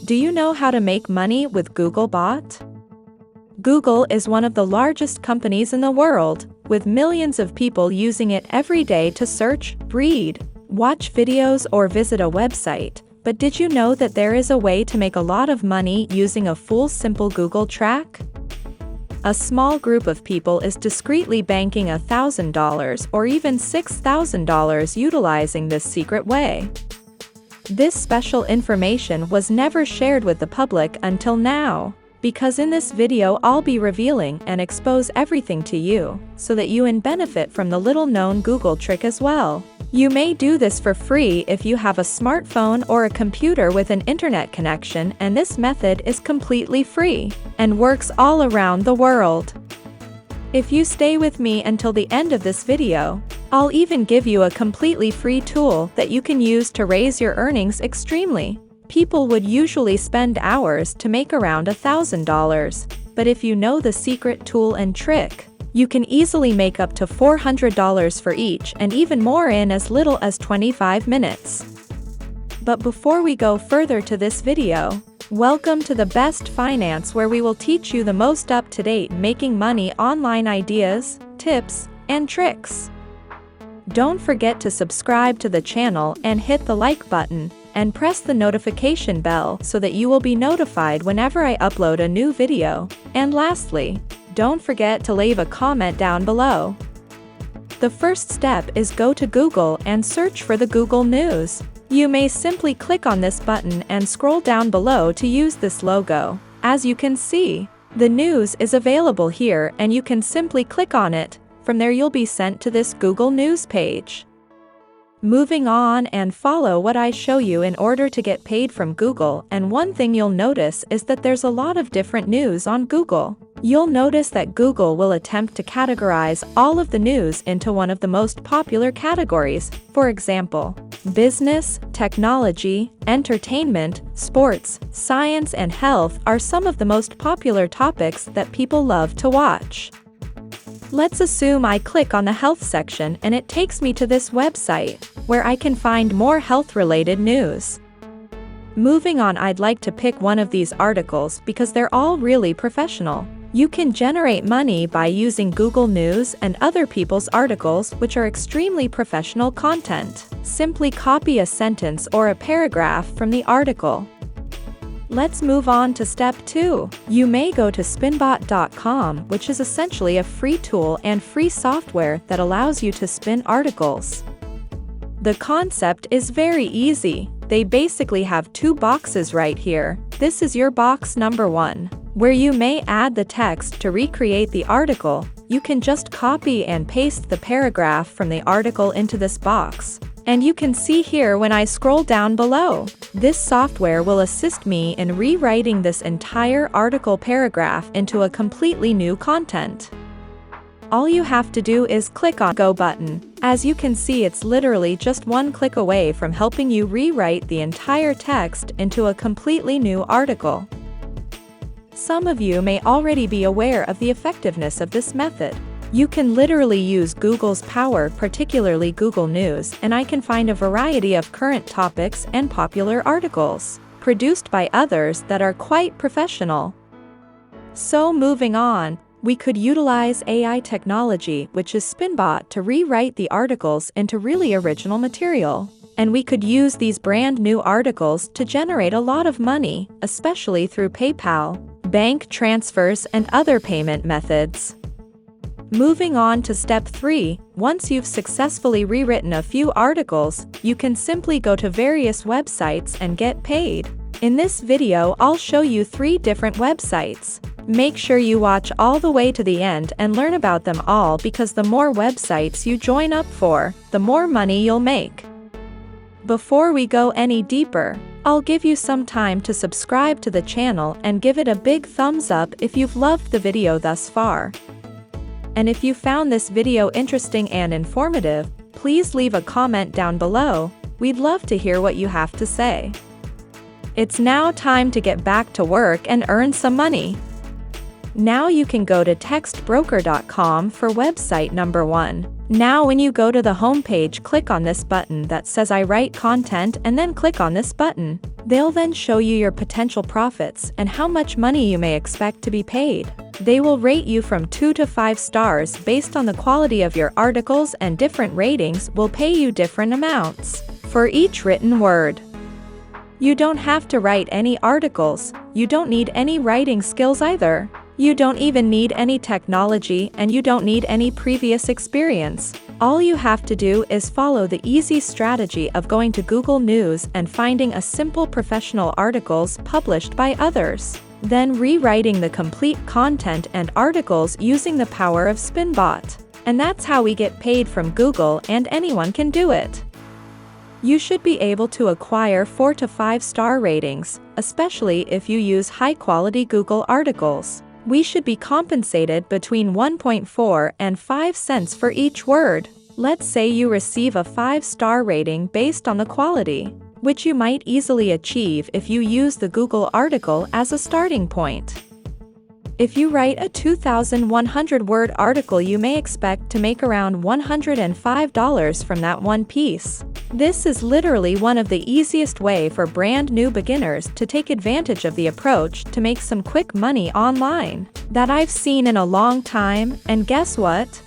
Do you know how to make money with Googlebot? Google is one of the largest companies in the world, with millions of people using it every day to search, read, watch videos, or visit a website. But did you know that there is a way to make a lot of money using a full simple Google track? A small group of people is discreetly banking $1,000 or even $6,000 utilizing this secret way. This special information was never shared with the public until now, because in this video I'll be revealing and expose everything to you, so that you can benefit from the little-known Google trick as well. You may do this for free if you have a smartphone or a computer with an internet connection, and this method is completely free and works all around the world. If you stay with me until the end of this video, I'll even give you a completely free tool that you can use to raise your earnings extremely. People would usually spend hours to make around $1,000, but if you know the secret tool and trick, you can easily make up to $400 for each and even more in as little as 25 minutes. But before we go further to this video, welcome to the Best Finance, where we will teach you the most up-to-date making money online ideas, tips, and tricks. Don't forget to subscribe to the channel and hit the like button, and press the notification bell so that you will be notified whenever I upload a new video. And lastly, don't forget to leave a comment down below. The first step is go to Google and search for the Google News. You may simply click on this button and scroll down below to use this logo. As you can see, the news is available here and you can simply click on it. From there you'll be sent to this Google News page. Moving on, and follow what I show you in order to get paid from Google. And one thing you'll notice is that there's a lot of different news on Google. You'll notice that Google will attempt to categorize all of the news into one of the most popular categories. For example, business, technology, entertainment, sports, science, and health are some of the most popular topics that people love to watch. Let's assume I click on the health section and it takes me to this website, where I can find more health-related news. Moving on, I'd like to pick one of these articles because they're all really professional. You can generate money by using Google News and other people's articles, which are extremely professional content. Simply copy a sentence or a paragraph from the article. Let's move on to step 2. You may go to spinbot.com, which is essentially a free tool and free software that allows you to spin articles. The concept is very easy. They basically have two boxes right here. This is your box number 1, where you may add the text to recreate the article. You can just copy and paste the paragraph from the article into this box. And you can see here when I scroll down below, this software will assist me in rewriting this entire article paragraph into a completely new content. All you have to do is click on Go button. As you can see, it's literally just one click away from helping you rewrite the entire text into a completely new article. Some of you may already be aware of the effectiveness of this method. You can literally use Google's power, particularly Google News, and I can find a variety of current topics and popular articles, produced by others that are quite professional. So moving on, we could utilize AI technology, which is Spinbot, to rewrite the articles into really original material. And we could use these brand new articles to generate a lot of money, especially through PayPal, bank transfers, and other payment methods. Moving on to step 3, once you've successfully rewritten a few articles, you can simply go to various websites and get paid. In this video, I'll show you 3 different websites. Make sure you watch all the way to the end and learn about them all, because the more websites you join up for, the more money you'll make. Before we go any deeper, I'll give you some time to subscribe to the channel and give it a big thumbs up if you've loved the video thus far. And if you found this video interesting and informative, please leave a comment down below. We'd love to hear what you have to say. It's now time to get back to work and earn some money. Now you can go to textbroker.com for website number 1. Now when you go to the home page, click on this button that says I write content and then click on this button. They'll then show you your potential profits and how much money you may expect to be paid. They will rate you from 2 to 5 stars based on the quality of your articles, and different ratings will pay you different amounts for each written word. You don't have to write any articles, you don't need any writing skills either. You don't even need any technology, and you don't need any previous experience. All you have to do is follow the easy strategy of going to Google News and finding a simple professional articles published by others. Then rewriting the complete content and articles using the power of SpinBot. And that's how we get paid from Google, and anyone can do it. You should be able to acquire 4 to 5 star ratings, especially if you use high-quality Google articles. We should be compensated between 1.4 and 5 cents for each word. Let's say you receive a 5-star rating based on the quality, which you might easily achieve if you use the Google article as a starting point. If you write a 2,100-word article, you may expect to make around $105 from that one piece. This is literally one of the easiest way for brand new beginners to take advantage of the approach to make some quick money online that I've seen in a long time, and guess what?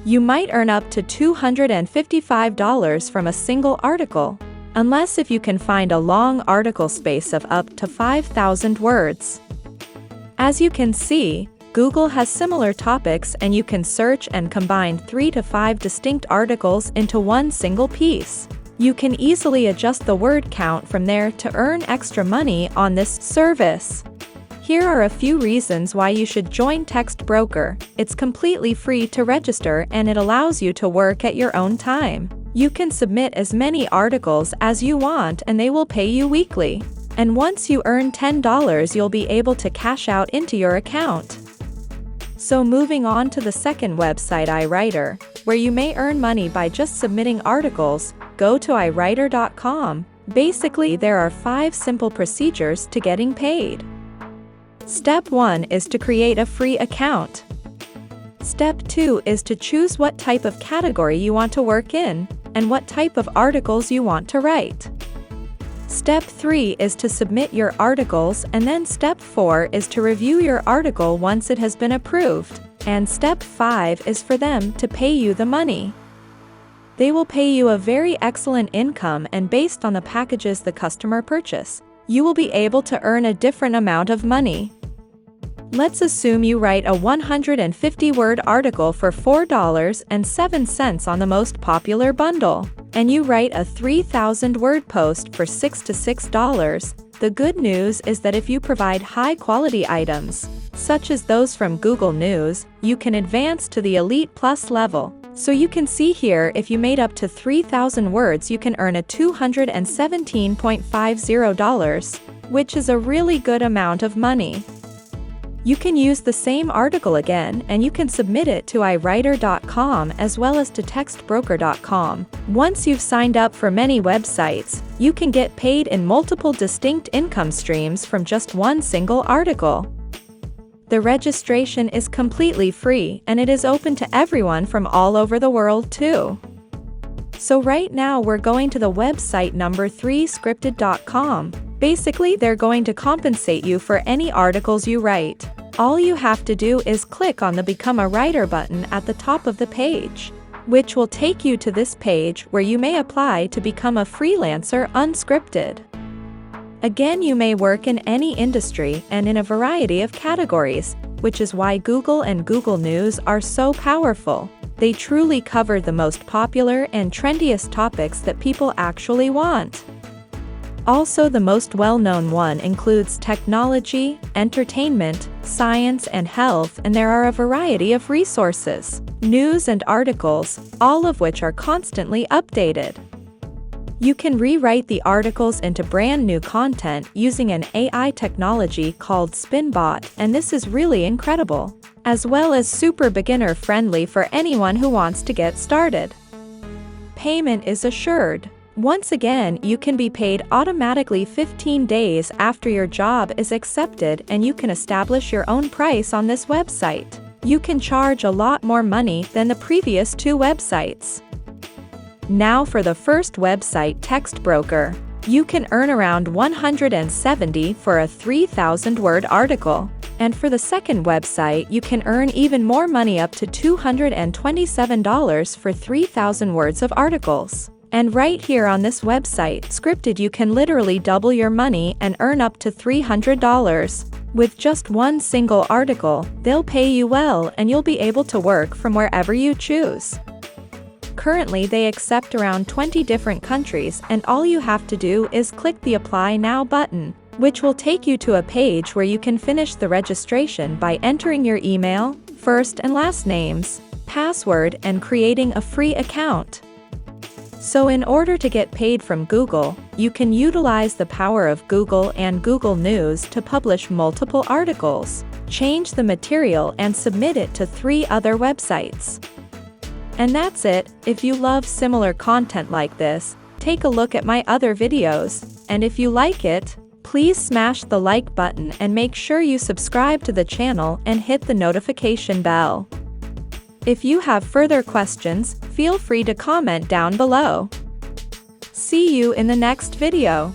You might earn up to $255 from a single article, unless if you can find a long article space of up to 5,000 words. As you can see, Google has similar topics, and you can search and combine 3 to 5 distinct articles into one single piece. You can easily adjust the word count from there to earn extra money on this service. Here are a few reasons why you should join Text Broker. It's completely free to register, and it allows you to work at your own time. You can submit as many articles as you want, and they will pay you weekly. And once you earn $10, you'll be able to cash out into your account. So moving on to the second website, iWriter, where you may earn money by just submitting articles, go to iWriter.com. Basically, there are 5 simple procedures to getting paid. Step 1 is to create a free account. Step 2 is to choose what type of category you want to work in, and what type of articles you want to write. Step 3 is to submit your articles, and then Step 4 is to review your article once it has been approved, and Step 5 is for them to pay you the money. They will pay you a very excellent income, and based on the packages the customer purchase, you will be able to earn a different amount of money. Let's assume you write a 150-word article for $4.07 on the most popular bundle, and you write a 3,000-word post for $6 to $6. The good news is that if you provide high-quality items, such as those from Google News, you can advance to the Elite Plus level. So you can see here, if you made up to 3,000 words, you can earn a $217.50, which is a really good amount of money. You can use the same article again, and you can submit it to iWriter.com as well as to TextBroker.com. Once you've signed up for many websites, you can get paid in multiple distinct income streams from just one single article. The registration is completely free, and it is open to everyone from all over the world too. So right now we're going to the website number 3, scripted.com. Basically, they're going to compensate you for any articles you write. All you have to do is click on the Become a Writer button at the top of the page, which will take you to this page where you may apply to become a freelancer unscripted. Again, you may work in any industry and in a variety of categories, which is why Google and Google News are so powerful. They truly cover the most popular and trendiest topics that people actually want. Also, the most well-known one includes technology, entertainment, science, and health, and there are a variety of resources, news, and articles, all of which are constantly updated. You can rewrite the articles into brand new content using an AI technology called SpinBot, and this is really incredible, as well as super beginner-friendly for anyone who wants to get started. Payment is assured. Once again, you can be paid automatically 15 days after your job is accepted, and you can establish your own price on this website. You can charge a lot more money than the previous 2 websites. Now for the first website, Text Broker. You can earn around 170 for a 3,000-word article. And for the second website, you can earn even more money, up to $227 for 3,000 words of articles. And right here on this website, Scripted, you can literally double your money and earn up to $300. With just one single article, they'll pay you well and you'll be able to work from wherever you choose. Currently, they accept around 20 different countries, and all you have to do is click the Apply Now button, which will take you to a page where you can finish the registration by entering your email, first and last names, password, and creating a free account. So in order to get paid from Google, you can utilize the power of Google and Google News to publish multiple articles, change the material, and submit it to 3 other websites. And that's it. If you love similar content like this, take a look at my other videos, and if you like it, please smash the like button and make sure you subscribe to the channel and hit the notification bell. If you have further questions, feel free to comment down below. See you in the next video.